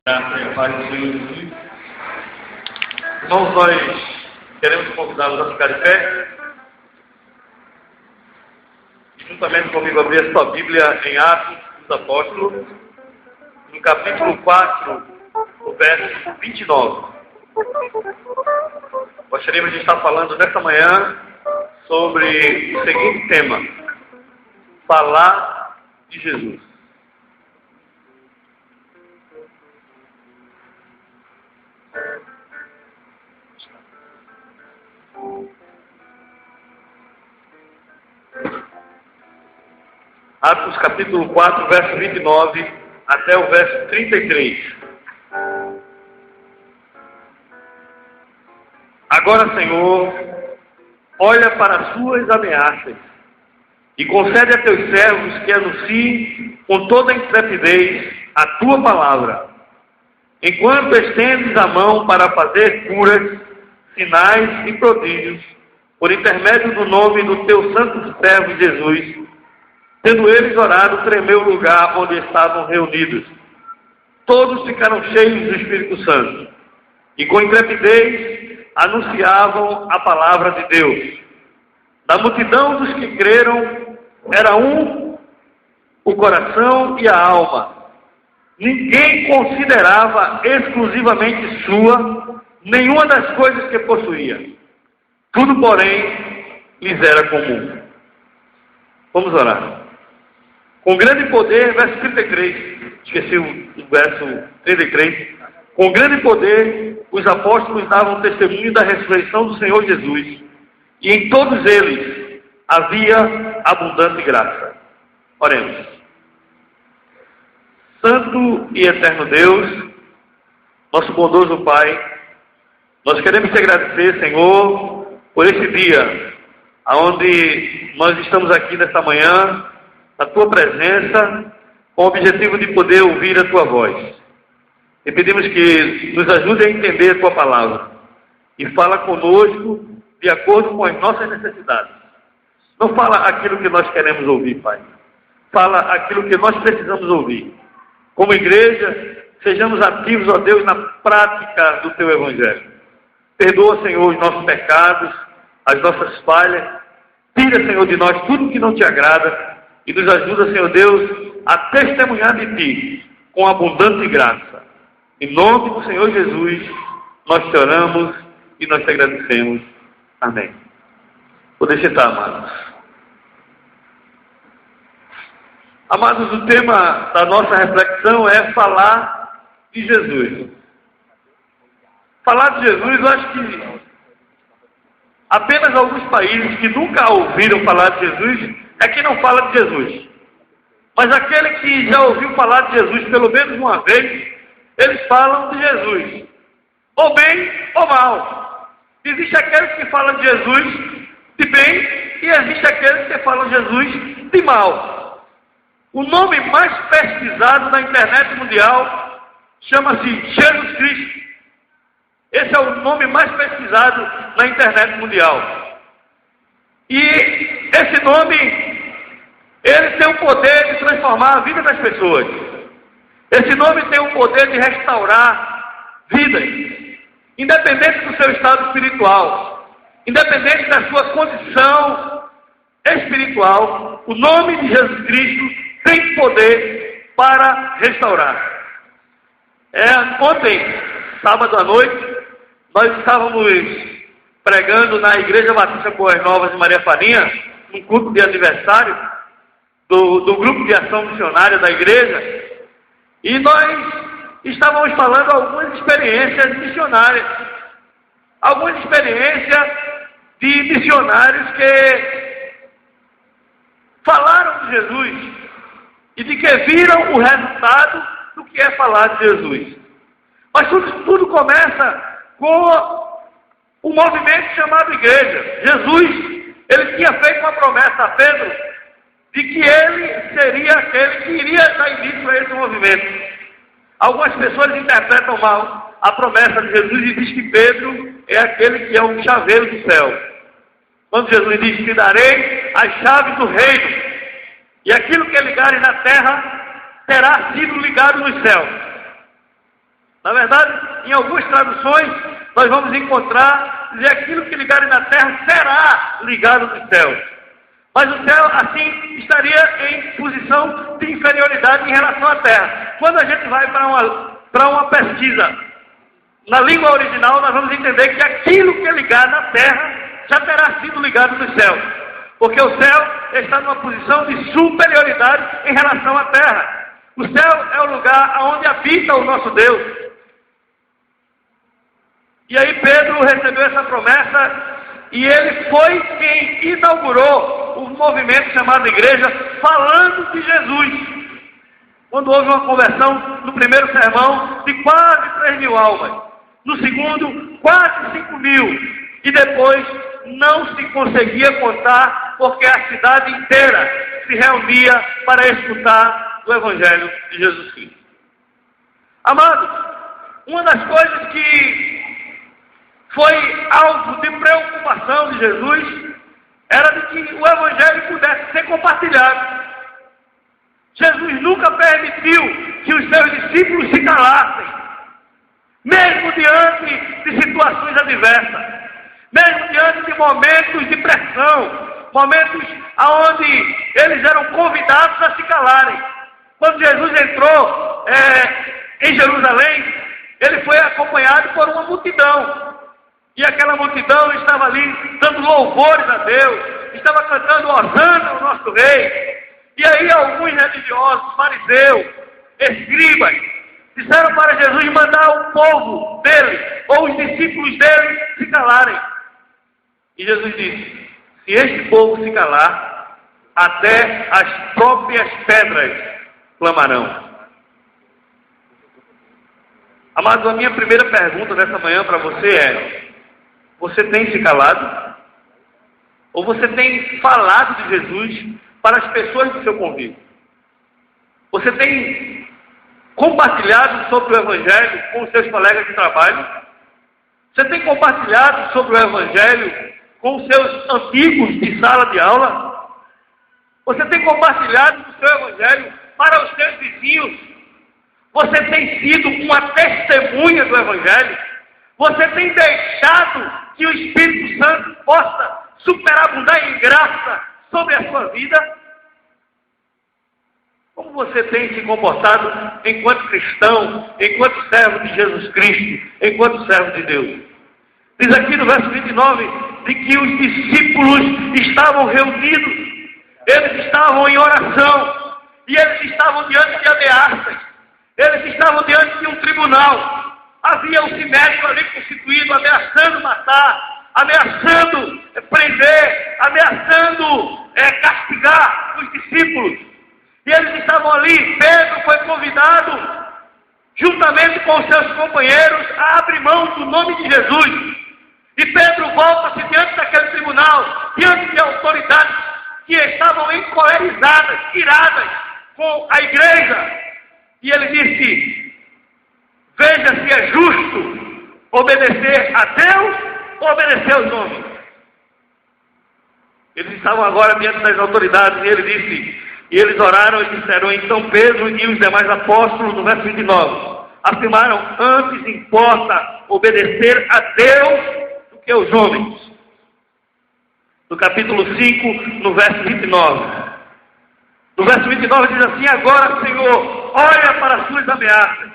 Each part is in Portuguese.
Graça e a paz do Senhor Jesus. Irmãos, nós queremos convidá-los a ficar de pé. Juntamente comigo, abrir a sua Bíblia em Atos dos Apóstolos, no capítulo 4, o verso 29. Gostaríamos de estar falando nesta manhã sobre o seguinte tema: falar de Jesus. Atos capítulo 4, verso 29 até o verso 33. Agora, Senhor, olha para as suas ameaças e concede a teus servos que anunciem com toda a intrepidez a tua palavra, enquanto estendes a mão para fazer curas, sinais e prodígios, por intermédio do nome do teu santo servo Jesus. Tendo eles orado, tremeu o lugar onde estavam reunidos. Todos ficaram cheios do Espírito Santo e com intrepidez anunciavam a palavra de Deus. Da multidão dos que creram, era um o coração e a alma. Ninguém considerava exclusivamente sua nenhuma das coisas que possuía. Tudo, porém, lhes era comum. Vamos orar. Com grande poder, verso 33, esqueci o verso 33. Com grande poder, os apóstolos davam testemunho da ressurreição do Senhor Jesus, e em todos eles havia abundante graça. Oremos. Santo e eterno Deus, nosso bondoso Pai, nós queremos te agradecer, Senhor, por esse dia, onde nós estamos aqui nesta manhã, na tua presença, com o objetivo de poder ouvir a tua voz. E pedimos que nos ajude a entender a tua palavra e fala conosco de acordo com as nossas necessidades. Não fala aquilo que nós queremos ouvir, Pai. Fala aquilo que nós precisamos ouvir. Como igreja, sejamos ativos, ó Deus, na prática do teu evangelho. Perdoa, Senhor, os nossos pecados, as nossas falhas. Tira, Senhor, de nós tudo que não te agrada. E nos ajuda, Senhor Deus, a testemunhar de Ti com abundante graça. Em nome do Senhor Jesus, nós te oramos e nós te agradecemos. Amém. Vou sentar, amados. Amados, o tema da nossa reflexão é falar de Jesus. Falar de Jesus, eu acho que apenas alguns países que nunca ouviram falar de Jesus é que não fala de Jesus. Mas aquele que já ouviu falar de Jesus pelo menos uma vez, eles falam de Jesus. Ou bem ou mal. Existe aqueles que falam de Jesus de bem e existe aqueles que falam de Jesus de mal. O nome mais pesquisado na internet mundial chama-se Jesus Cristo. Esse é o nome mais pesquisado na internet mundial. E esse nome, ele tem o poder de transformar a vida das pessoas. Esse nome tem o poder de restaurar vidas, independente do seu estado espiritual, independente da sua condição espiritual. O nome de Jesus Cristo tem poder para restaurar. Ontem, sábado à noite, nós estávamos pregando na Igreja Batista Boas Novas de Maria Farinha, num culto de aniversário do grupo de ação missionária da igreja, e nós estávamos falando algumas experiências missionárias, algumas experiências de missionários que falaram de Jesus e de que viram o resultado do que é falar de Jesus. Mas tudo começa com um movimento chamado igreja. Jesus, ele tinha feito uma promessa a Pedro de que ele seria aquele que iria dar início a esse movimento. Algumas pessoas interpretam mal a promessa de Jesus e diz que Pedro é aquele que é um chaveiro do céu. Quando Jesus diz: te darei as chaves do reino, e aquilo que ligares na terra terá sido ligado nos céus. Na verdade, em algumas traduções, nós vamos encontrar dizer aquilo que ligarem na terra será ligado nos céus. Mas o céu, assim, estaria em posição de inferioridade em relação à terra. Quando a gente vai para uma pesquisa na língua original, nós vamos entender que aquilo que é ligar na terra já terá sido ligado nos céus. Porque o céu está numa posição de superioridade em relação à terra. O céu é o lugar onde habita o nosso Deus. E aí Pedro recebeu essa promessa e ele foi quem inaugurou o movimento chamado igreja, falando de Jesus. Quando houve uma conversão no primeiro sermão de quase 3.000 almas. No segundo, quase 5.000. E depois não se conseguia contar porque a cidade inteira se reunia para escutar o Evangelho de Jesus Cristo. Amados, uma das coisas que foi alvo de preocupação de Jesus era de que o Evangelho pudesse ser compartilhado. Jesus nunca permitiu que os seus discípulos se calassem, mesmo diante de situações adversas, mesmo diante de momentos de pressão, momentos onde eles eram convidados a se calarem. Quando Jesus entrou em Jerusalém, ele foi acompanhado por uma multidão. E aquela multidão estava ali dando louvores a Deus, estava cantando Hosana ao nosso rei. E aí alguns religiosos, fariseus, escribas, disseram para Jesus mandar o povo dele, ou os discípulos dele, se calarem. E Jesus disse, se este povo se calar, até as próprias pedras clamarão. Amados, a minha primeira pergunta dessa manhã para você é, você tem se calado? Ou você tem falado de Jesus para as pessoas do seu convívio? Você tem compartilhado sobre o Evangelho com os seus colegas de trabalho? Você tem compartilhado sobre o Evangelho com os seus amigos de sala de aula? Você tem compartilhado o seu Evangelho para os seus vizinhos? Você tem sido uma testemunha do Evangelho? Você tem deixado que o Espírito Santo possa superabundar em graça sobre a sua vida? Como você tem se comportado enquanto cristão, enquanto servo de Jesus Cristo, enquanto servo de Deus? Diz aqui no verso 29, de que os discípulos estavam reunidos, eles estavam em oração, e eles estavam diante de ameaças, eles estavam diante de um tribunal. Havia um sinédrio ali constituído, ameaçando matar, ameaçando prender, ameaçando castigar os discípulos. E eles estavam ali. Pedro foi convidado, juntamente com os seus companheiros, a abrir mão do nome de Jesus. E Pedro volta-se diante daquele tribunal, diante de autoridades que estavam encolerizadas, iradas com a igreja. E ele disse, veja se é justo obedecer a Deus ou obedecer aos homens. Eles estavam agora diante das autoridades e ele disse, e eles oraram e disseram, então Pedro e os demais apóstolos, no verso 29, afirmaram, antes importa obedecer a Deus do que aos homens. No capítulo 5, no verso 29. No verso 29 diz assim, agora, Senhor, olha para as suas ameaças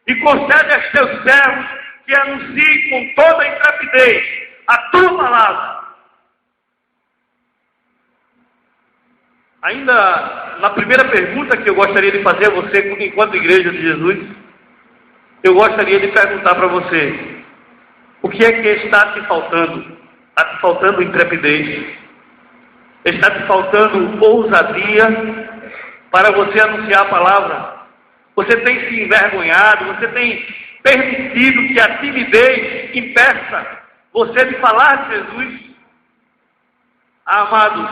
e concede aos teus servos que anunciem com toda a intrepidez a tua palavra. Ainda na primeira pergunta que eu gostaria de fazer a você, enquanto igreja de Jesus, eu gostaria de perguntar para você, o que é que está te faltando? Está te faltando intrepidez? Está te faltando ousadia para você anunciar a palavra? Você tem se envergonhado? Você tem permitido que a timidez impeça você de falar de Jesus? Amados,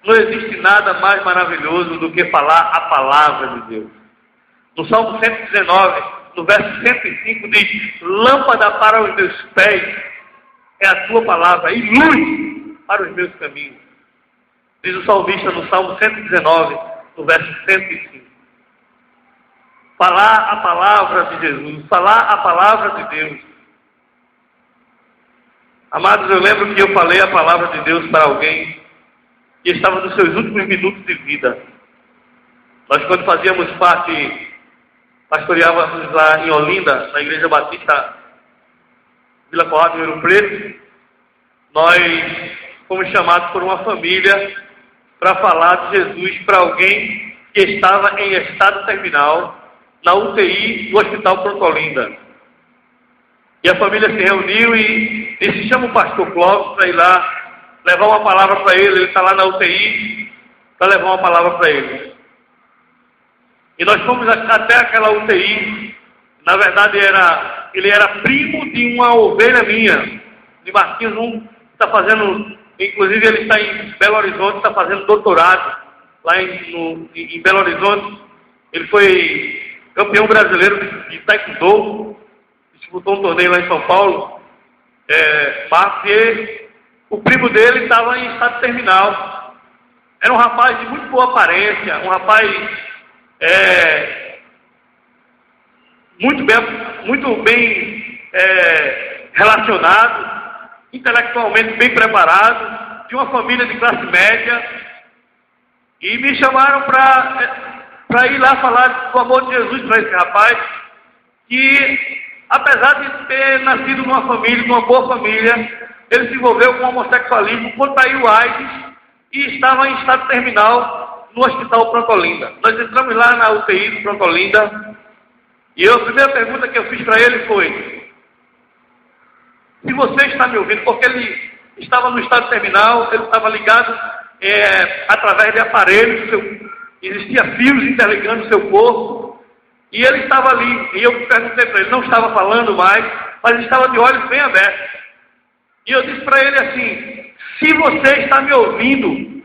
não existe nada mais maravilhoso do que falar a palavra de Deus. No Salmo 119, no verso 105, diz, lâmpada para os meus pés é a tua palavra e luz para os meus caminhos. Diz o salmista no Salmo 119, no verso 105. falar a palavra de Jesus, falar a palavra de Deus. Amados, eu lembro que eu falei a palavra de Deus para alguém que estava nos seus últimos minutos de vida. Nós, quando fazíamos parte, pastoreávamos lá em Olinda, na Igreja Batista Vila Coab, Ouro Preto, nós fomos chamados por uma família para falar de Jesus para alguém que estava em estado terminal na UTI do Hospital Pronto Olinda. E a família se reuniu e se chama o pastor Clóvis para ir lá levar uma palavra para ele. Ele está lá na UTI para levar uma palavra para ele. E nós fomos até aquela UTI. Na verdade, ele era primo de uma ovelha minha, de Marquinhos, está fazendo, inclusive ele está em Belo Horizonte, está fazendo doutorado lá em Belo Horizonte. Ele foi campeão brasileiro de taekwondo, disputou um torneio lá em São Paulo. E o primo dele estava em estado terminal. Era um rapaz de muito boa aparência, um rapaz muito bem relacionado, intelectualmente bem preparado, de uma família de classe média, e me chamaram para ir lá falar do amor de Jesus para esse rapaz, que apesar de ter nascido numa família, numa boa família, ele se envolveu com o homossexualismo, contraiu o AIDS e estava em estado terminal no Hospital Pronto Olinda. Nós entramos lá na UTI do Pronto Olinda e a primeira pergunta que eu fiz para ele foi: se você está me ouvindo, porque ele estava no estado terminal, ele estava ligado através de aparelhos, existia fios interligando o seu corpo, e ele estava ali, e eu perguntei para ele, não estava falando mais, mas estava de olhos bem abertos. E eu disse para ele assim: se você está me ouvindo,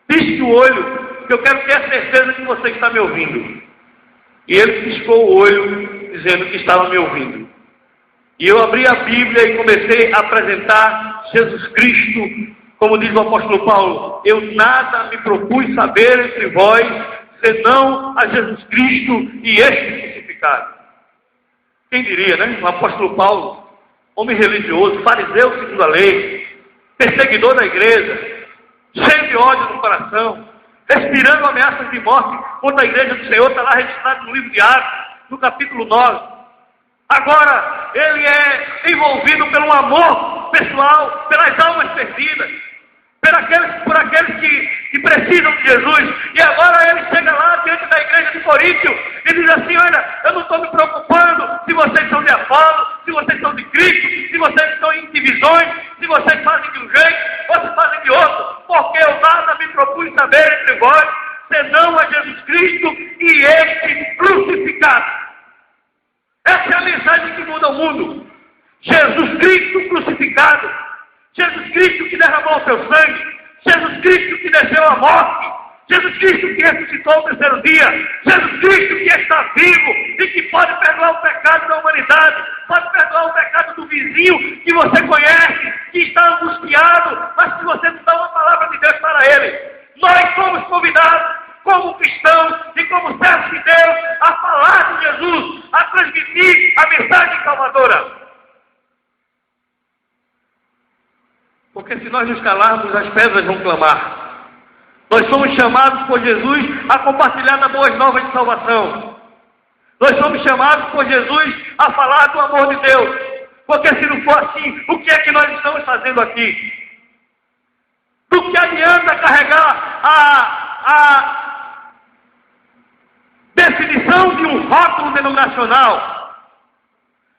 pisque o olho, que eu quero ter a certeza que você está me ouvindo. E ele piscou o olho, dizendo que estava me ouvindo. E eu abri a Bíblia e comecei a apresentar Jesus Cristo, como diz o apóstolo Paulo: eu nada me propus saber entre vós, senão a Jesus Cristo e este crucificado. Quem diria, né? O apóstolo Paulo, homem religioso, fariseu segundo a lei, perseguidor da igreja, cheio de ódio no coração, respirando ameaças de morte contra a igreja do Senhor, está lá registrado no livro de Atos, no capítulo 9. Agora, ele é envolvido pelo amor pessoal, pelas almas perdidas, por aqueles que precisam de Jesus. E agora ele chega lá diante da igreja de Coríntio e diz assim: olha, eu não estou me preocupando se vocês são de Apolo, se vocês são de Cristo, se vocês estão em divisões, se vocês fazem de um jeito ou se fazem de outro, porque eu nada me propus saber entre vós, senão a Jesus Cristo e este crucificado. Essa é a mensagem que muda o mundo. Jesus Cristo crucificado, Jesus Cristo que derramou o seu sangue, Jesus Cristo que desceu à morte, Jesus Cristo que ressuscitou no terceiro dia, Jesus Cristo que está vivo e que pode perdoar o pecado da humanidade, pode perdoar o pecado do vizinho que você conhece, que está angustiado, mas que você não dá uma palavra de Deus para ele. Nós somos convidados, como cristãos e como servos de Deus, a falar de Jesus, a transmitir a mensagem salvadora. Porque se nós nos calarmos, as pedras vão clamar. Nós somos chamados por Jesus a compartilhar das boas novas de salvação. Nós somos chamados por Jesus a falar do amor de Deus. Porque se não for assim, o que é que nós estamos fazendo aqui? Do que adianta carregar a definição de um rótulo denominacional?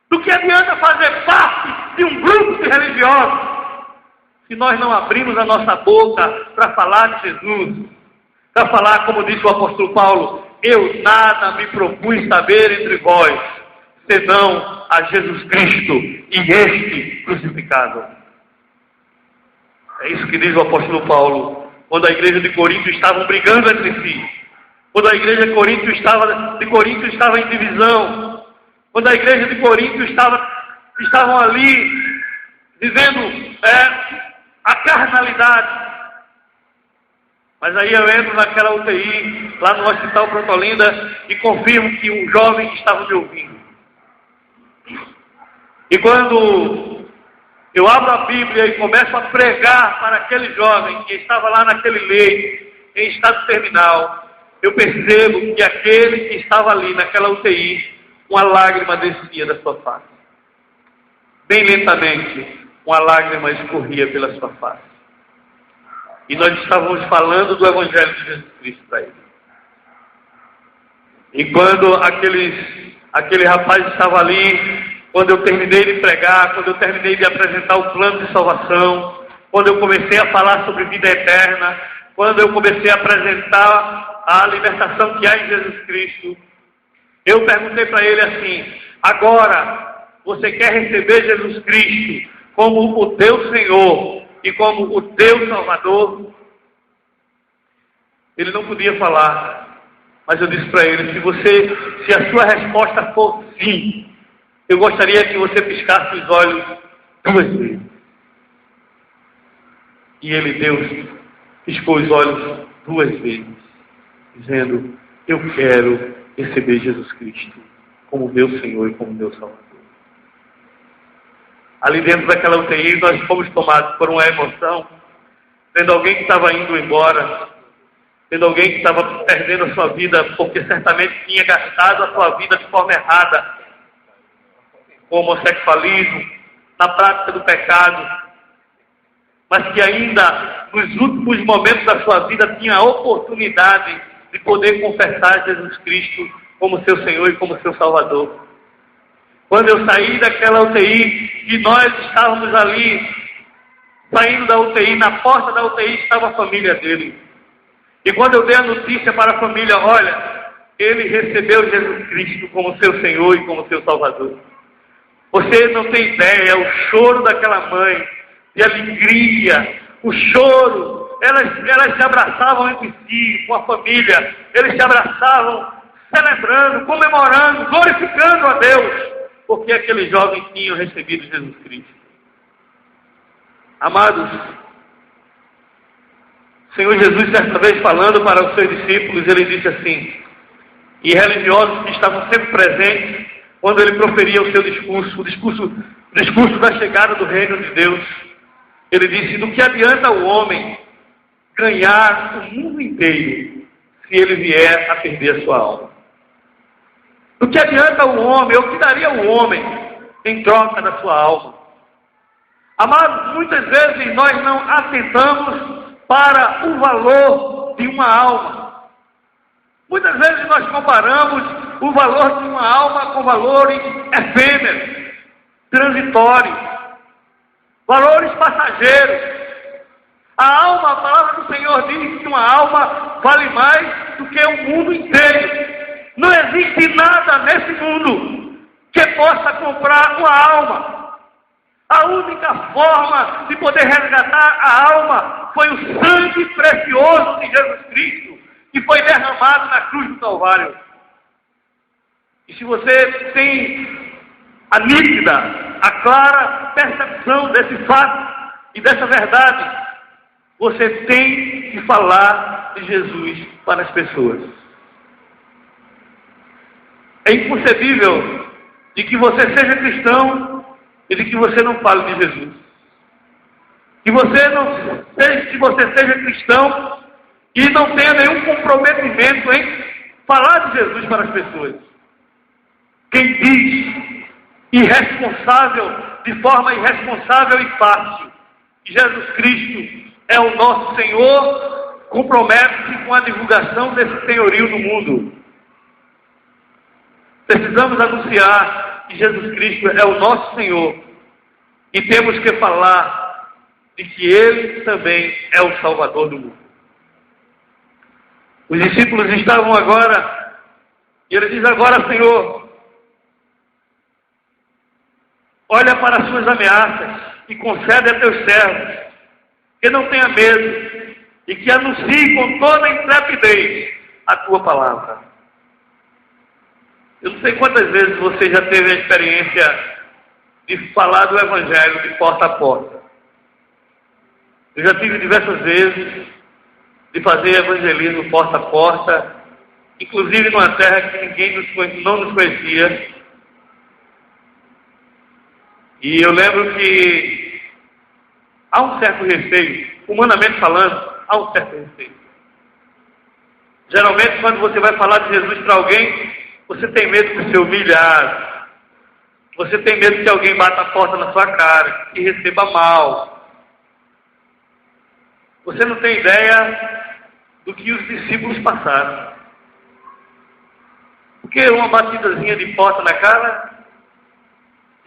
Do que adianta fazer parte de um grupo de religiosos, se nós não abrimos a nossa boca para falar de Jesus, para falar, como disse o apóstolo Paulo: eu nada me propus saber entre vós, senão a Jesus Cristo e este crucificado. É isso que diz o apóstolo Paulo, quando a igreja de Corinto estavam brigando entre si, quando a igreja de Corinto estava em divisão, quando a igreja de Corinto estavam ali vivendo a carnalidade. Mas aí eu entro naquela UTI, lá no Hospital Pronto Olinda, e confirmo que um jovem estava me ouvindo. E quando eu abro a Bíblia e começo a pregar para aquele jovem que estava lá naquele leito, em estado terminal, eu percebo que aquele que estava ali naquela UTI, uma lágrima descia da sua face. Bem lentamente, uma lágrima escorria pela sua face. E nós estávamos falando do Evangelho de Jesus Cristo para ele. E quando aquele rapaz estava ali, quando eu terminei de pregar, quando eu terminei de apresentar o plano de salvação, quando eu comecei a falar sobre vida eterna, quando eu comecei a apresentar a libertação que há em Jesus Cristo, eu perguntei para ele assim: agora você quer receber Jesus Cristo como o teu Senhor e como o teu Salvador? Ele não podia falar, mas eu disse para ele: se a sua resposta for sim, eu gostaria que você piscasse os olhos 2 vezes. E ele, Deus, piscou os olhos 2 vezes, dizendo: eu quero receber Jesus Cristo como meu Senhor e como meu Salvador. Ali dentro daquela UTI, nós fomos tomados por uma emoção, vendo alguém que estava indo embora, vendo alguém que estava perdendo a sua vida, porque certamente tinha gastado a sua vida de forma errada, com o homossexualismo, na prática do pecado, mas que ainda, nos últimos momentos da sua vida, tinha a oportunidade de poder confessar Jesus Cristo como seu Senhor e como seu Salvador. Quando eu saí daquela UTI, e nós estávamos ali, saindo da UTI, na porta da UTI estava a família dele. E quando eu dei a notícia para a família: olha, ele recebeu Jesus Cristo como seu Senhor e como seu Salvador. Você não tem ideia, o choro daquela mãe, de alegria, o choro, elas se abraçavam entre si, com a família, eles se abraçavam, celebrando, comemorando, glorificando a Deus, porque aquele jovem tinha recebido Jesus Cristo. Amados, o Senhor Jesus, certa vez falando para os seus discípulos, ele disse assim, e religiosos que estavam sempre presentes, quando ele proferia o seu discurso, o discurso da chegada do reino de Deus, ele disse: do que adianta o homem ganhar o mundo inteiro se ele vier a perder a sua alma? Do que adianta o homem, ou o que daria o homem em troca da sua alma? Amados, muitas vezes nós não atentamos para o valor de uma alma. Muitas vezes nós comparamos o valor de uma alma com valores efêmeros, transitórios, valores passageiros. A alma, a palavra do Senhor diz que uma alma vale mais do que o mundo inteiro. Não existe nada nesse mundo que possa comprar uma alma. A única forma de poder resgatar a alma foi o sangue precioso de Jesus Cristo, que foi derramado na cruz do Calvário. E se você tem a nítida, a clara percepção desse fato e dessa verdade, você tem que falar de Jesus para as pessoas. É inconcebível de que você seja cristão e de que você não fale de Jesus. Que você seja cristão e não tenha nenhum comprometimento em falar de Jesus para as pessoas. Quem diz de forma irresponsável e fácil, que Jesus Cristo é o nosso Senhor, compromete-se com a divulgação desse senhorio no mundo. Precisamos anunciar que Jesus Cristo é o nosso Senhor e temos que falar de que Ele também é o Salvador do mundo. Os discípulos estavam agora, e ele diz: agora, Senhor, olha para as suas ameaças e concede a teus servos que não tenha medo e que anuncie com toda a intrepidez a tua palavra. Eu não sei quantas vezes você já teve a experiência de falar do Evangelho de porta a porta. Eu já tive diversas vezes de fazer evangelismo porta a porta, inclusive numa terra que ninguém não nos conhecia. E eu lembro que há um certo receio, humanamente falando, há um certo receio. Geralmente, quando você vai falar de Jesus para alguém, você tem medo de ser humilhado. Você tem medo que alguém bata a porta na sua cara e receba mal. Você não tem ideia do que os discípulos passaram. Porque uma batidazinha de porta na cara,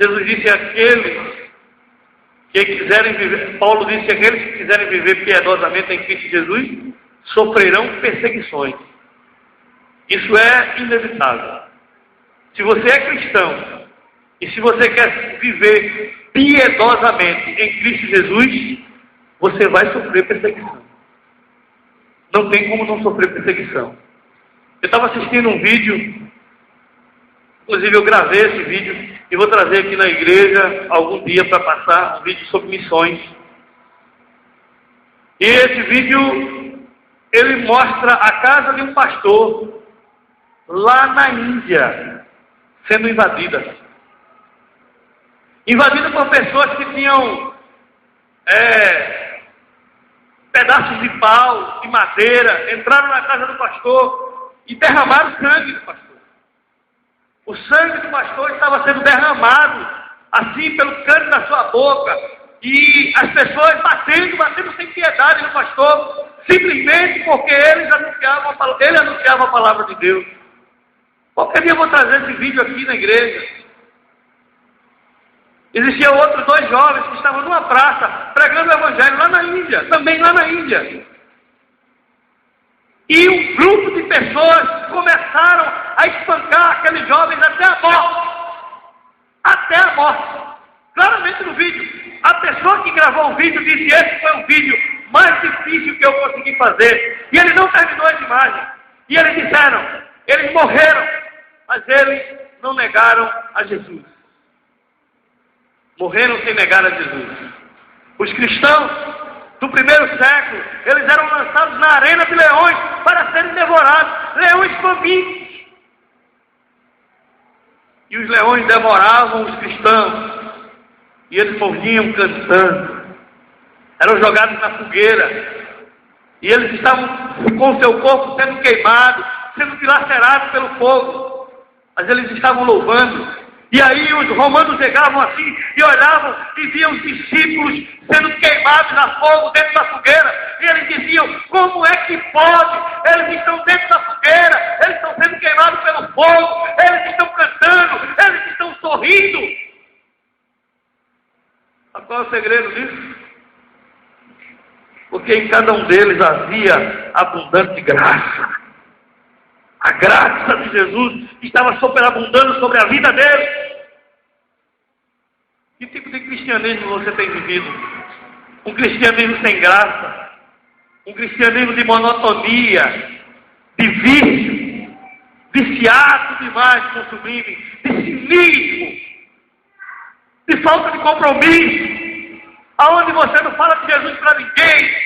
Jesus disse àqueles que quiserem viver, Paulo disse àqueles que quiserem viver piedosamente em Cristo Jesus, sofrerão perseguições. Isso é inevitável. Se você é cristão, e se você quer viver piedosamente em Cristo Jesus, você vai sofrer perseguição. Não tem como não sofrer perseguição. Eu estava assistindo um vídeo, inclusive eu gravei esse vídeo, e vou trazer aqui na igreja algum dia para passar um vídeo sobre missões. E esse vídeo, ele mostra a casa de um pastor, lá na Índia, sendo invadida. Invadida por pessoas que tinham pedaços de pau, de madeira, entraram na casa do pastor e derramaram o sangue do pastor. O sangue do pastor estava sendo derramado, assim, pelo canto da sua boca, e as pessoas batendo sem piedade no pastor, simplesmente porque ele anunciava a palavra de Deus. Qualquer dia eu vou trazer esse vídeo aqui na igreja. Existiam outros 2 jovens que estavam numa praça pregando o evangelho lá na Índia, também lá na Índia. E um grupo de pessoas começaram a espancar aqueles jovens até a morte. Até a morte. Claramente no vídeo. A pessoa que gravou o vídeo disse: esse foi um vídeo mais difícil que eu consegui fazer. E ele não terminou as imagens. E eles disseram, eles morreram, mas eles não negaram a Jesus. Morreram sem negar a Jesus. Os cristãos do primeiro século, eles eram lançados na arena de leões para serem devorados. Leões famintos. E os leões devoravam os cristãos. E eles morriam cantando. Eram jogados na fogueira. E eles estavam com seu corpo sendo queimado, sendo dilacerados pelo fogo. Mas eles estavam louvando. E aí os romanos chegavam assim e olhavam e viam os discípulos sendo queimados a fogo dentro da fogueira. E eles diziam: como é que pode? Eles estão dentro da fogueira, eles estão sendo queimados pelo fogo, eles estão cantando, eles estão sorrindo. Sabe qual é o segredo disso? Porque em cada um deles havia abundante graça. A graça de Jesus estava superabundando sobre a vida deles. Que tipo de cristianismo você tem vivido? Um cristianismo sem graça, um cristianismo de monotonia, de vício, viciado demais com o sublime, de cinismo, de falta de compromisso, aonde você não fala de Jesus para ninguém,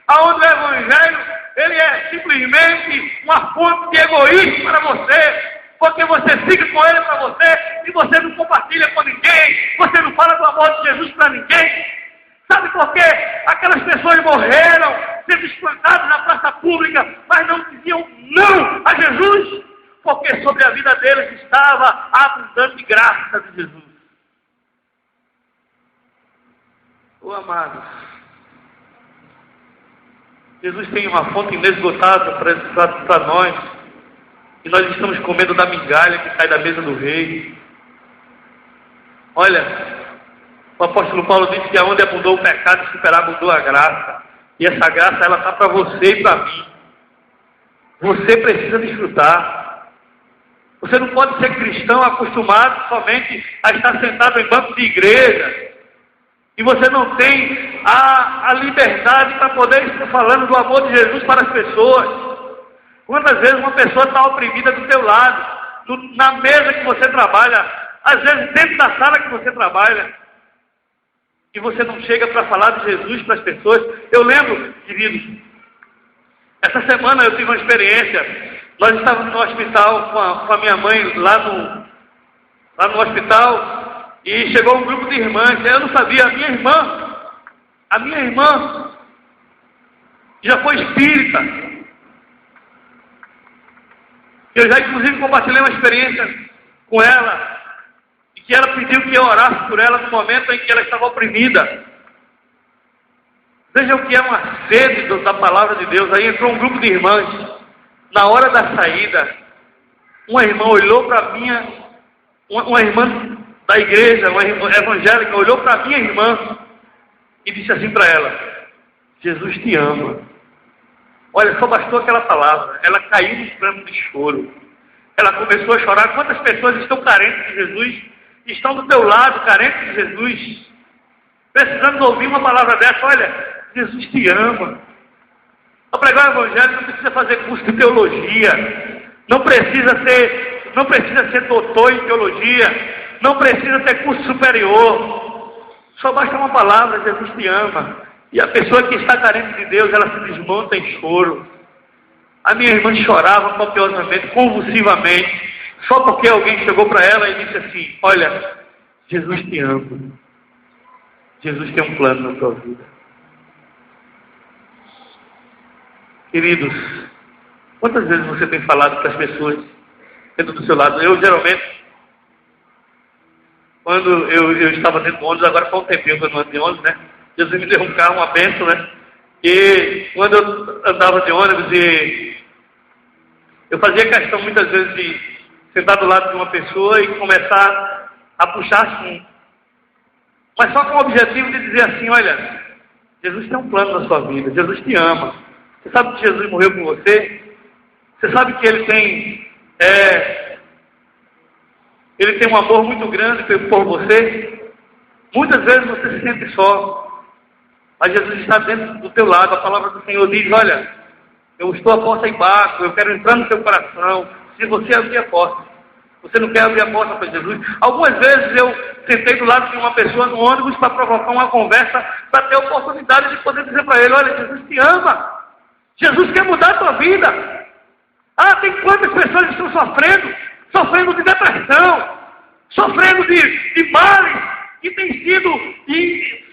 aonde o evangelho ele é simplesmente uma fonte de egoísmo para você, porque você fica com ele para você e você não compartilha com ninguém, você não fala do amor de Jesus para ninguém. Sabe por quê? Aquelas pessoas morreram sendo espancadas na praça pública, mas não diziam não a Jesus, porque sobre a vida deles estava a abundante graça de Jesus. Amados, Jesus tem uma fonte inesgotável para nós, e nós estamos comendo da migalha que cai da mesa do rei. Olha, o apóstolo Paulo disse que aonde abundou o pecado, superabundou a graça. E essa graça, ela está para você e para mim. Você precisa desfrutar. Você não pode ser cristão acostumado somente a estar sentado em banco de igreja. E você não tem a liberdade para poder estar falando do amor de Jesus para as pessoas. Quantas vezes uma pessoa está oprimida do teu lado, na mesa que você trabalha, às vezes dentro da sala que você trabalha, e você não chega para falar de Jesus para as pessoas. Eu lembro, queridos, Essa semana eu tive uma experiência. Nós estávamos no hospital com a minha mãe, lá no hospital, e chegou um grupo de irmãs. Eu não sabia, a minha irmã já foi espírita. Eu já inclusive compartilhei uma experiência com ela, e que ela pediu que eu orasse por ela no momento em que ela estava oprimida. Veja o que é uma sede da palavra de Deus. Aí entrou um grupo de irmãs. Na hora da saída, uma irmã olhou para uma irmã da igreja, uma irmã evangélica, olhou para a minha irmã e disse assim para ela: Jesus te ama. Olha, só bastou aquela palavra. Ela caiu no pranto de choro. Ela começou a chorar. Quantas pessoas estão carentes de Jesus? Estão do teu lado, carentes de Jesus, precisando ouvir uma palavra dessa. Olha, Jesus te ama. Para pregar o evangelho não precisa fazer curso de teologia, não precisa ser doutor em teologia, não precisa ter curso superior. Só basta uma palavra: Jesus te ama. E a pessoa que está carente de Deus, ela se desmonta em choro. A minha irmã chorava copiosamente, convulsivamente, só porque alguém chegou para ela e disse assim: olha, Jesus te ama. Jesus tem um plano na tua vida. Queridos, quantas vezes você tem falado para as pessoas dentro do seu lado? Eu, geralmente, quando eu estava dentro do ônibus, agora faz um tempinho que eu não ando de ônibus, né? Jesus me deu um carro, uma bênção, né? E quando eu andava de ônibus, eu fazia questão muitas vezes de sentar do lado de uma pessoa e começar a puxar assunto. Mas só com o objetivo de dizer assim: olha, Jesus tem um plano na sua vida, Jesus te ama. Você sabe que Jesus morreu por você? Você sabe que Ele tem um amor muito grande por você? Muitas vezes você se sente só, mas Jesus está dentro do teu lado. A palavra do Senhor diz: olha, eu estou à porta e bato, eu quero entrar no teu coração. Se você abrir a porta, você não quer abrir a porta para Jesus? Algumas vezes eu sentei do lado de uma pessoa no ônibus para provocar uma conversa, para ter a oportunidade de poder dizer para ele: olha, Jesus te ama. Jesus quer mudar a tua vida. Ah, tem quantas pessoas estão sofrendo de depressão, sofrendo de males que têm sido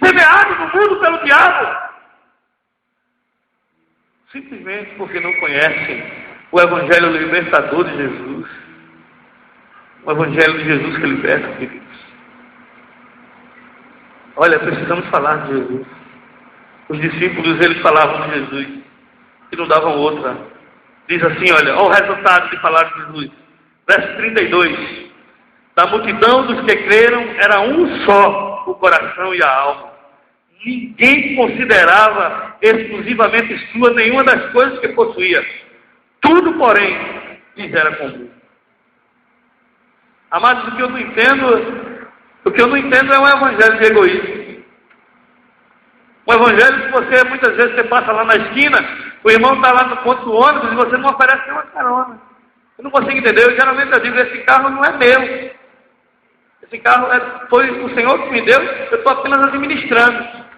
semeados no mundo pelo diabo, simplesmente porque não conhecem o Evangelho libertador de Jesus. O Evangelho de Jesus que liberta, queridos. Olha, precisamos falar de Jesus. Os discípulos, eles falavam de Jesus e não davam outra. Diz assim, olha o resultado de falar de Jesus. Verso 32. Da multidão dos que creram, era um só o coração e a alma. Ninguém considerava exclusivamente sua nenhuma das coisas que possuía. Tudo, porém, lhes era comum. Amados, o que eu não entendo é um evangelho de egoísmo. Um evangelho que você, muitas vezes, você passa lá na esquina, o irmão está lá no ponto do ônibus e você não oferece nenhuma carona. Eu não consigo entender. Geralmente eu digo: esse carro não é meu. Esse carro foi o Senhor que me deu, eu estou apenas administrando.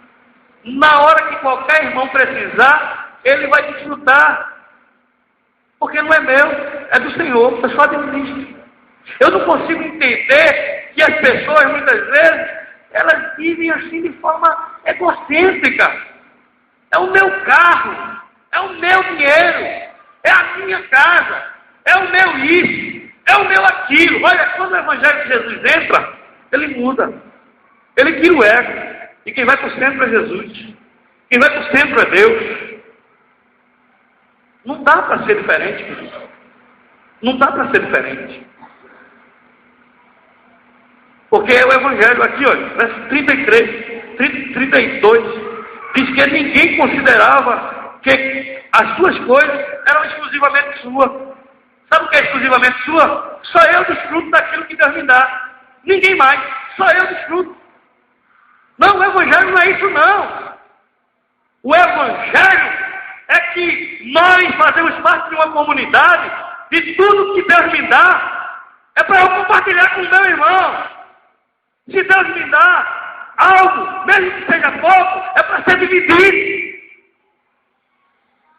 Na hora que qualquer irmão precisar, ele vai desfrutar. Porque não é meu, é do Senhor, eu só administro. Eu não consigo entender que as pessoas, muitas vezes, elas vivem assim de forma egocêntrica. É o meu carro, é o meu dinheiro, é a minha casa, é o meu isso, é o meu aquilo. Olha, quando o Evangelho de Jesus entra, ele muda. Ele tira o ego. E quem vai para o centro é Jesus. Quem vai para o centro é Deus. Não dá para ser diferente, querido. Não dá para ser diferente. Porque o Evangelho aqui, olha, verso 32, diz que ninguém considerava que as suas coisas eram exclusivamente suas. Sabe o que é exclusivamente sua? Só eu desfruto daquilo que Deus me dá. Ninguém mais. Só eu desfruto. Não, o Evangelho não é isso não. O Evangelho é que nós fazemos parte de uma comunidade e tudo que Deus me dá é para eu compartilhar com o meu irmão. Se Deus me dá algo, mesmo que seja pouco, é para ser dividido.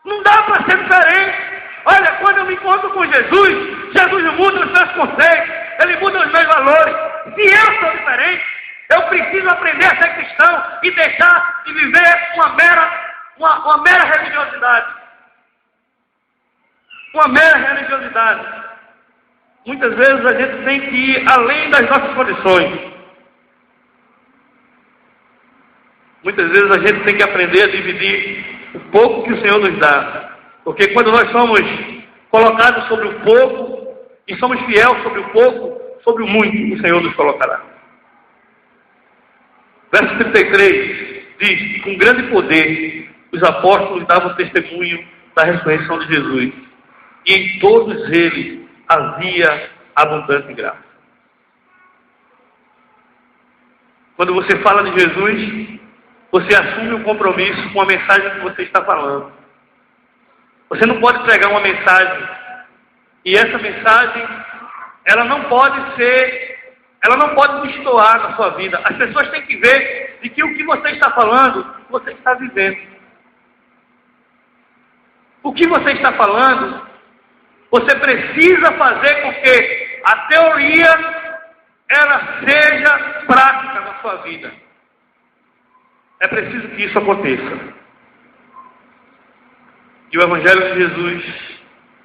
Não dá para ser diferente. Olha, quando eu me encontro com Jesus, Jesus muda os meus conceitos, Ele muda os meus valores. Se eu sou diferente, eu preciso aprender a ser cristão e deixar de viver uma mera religiosidade. Uma mera religiosidade. Muitas vezes a gente tem que ir além das nossas condições. Muitas vezes a gente tem que aprender a dividir o pouco que o Senhor nos dá. Porque quando nós somos colocados sobre o pouco e somos fiéis sobre o pouco, sobre o muito, o Senhor nos colocará. Verso 33 diz que com grande poder os apóstolos davam testemunho da ressurreição de Jesus. E em todos eles havia abundante graça. Quando você fala de Jesus, você assume um compromisso com a mensagem que você está falando. Você não pode pregar uma mensagem e essa mensagem, ela não pode destoar na sua vida. As pessoas têm que ver de que o que você está falando, você está vivendo. O que você está falando, você precisa fazer com que a teoria ela seja prática na sua vida. É preciso que isso aconteça. E o Evangelho de Jesus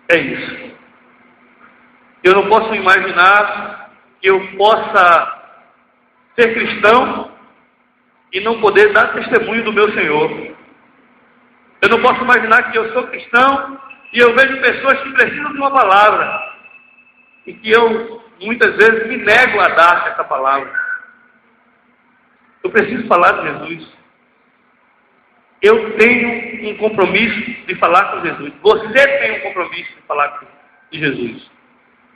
é isso. Eu não posso imaginar que eu possa ser cristão e não poder dar testemunho do meu Senhor. Eu não posso imaginar que eu sou cristão e eu vejo pessoas que precisam de uma palavra e que eu, muitas vezes, me nego a dar essa palavra. Eu preciso falar de Jesus. Eu tenho um compromisso de falar com Jesus. Você tem um compromisso de falar de Jesus.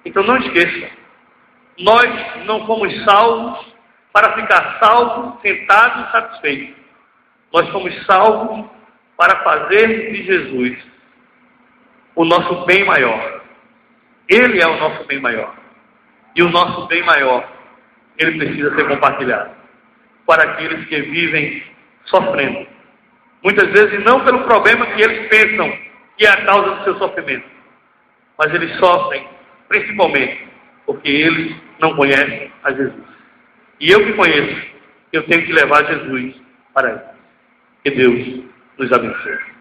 Então não esqueça. Nós não fomos salvos para ficar salvos, sentados e satisfeitos. Nós fomos salvos para fazer de Jesus o nosso bem maior. Ele é o nosso bem maior. E o nosso bem maior, ele precisa ser compartilhado para aqueles que vivem sofrendo. Muitas vezes não pelo problema que eles pensam que é a causa do seu sofrimento, mas eles sofrem principalmente porque eles não conhecem a Jesus. E eu que conheço, eu tenho que levar Jesus para eles. Que Deus nos abençoe.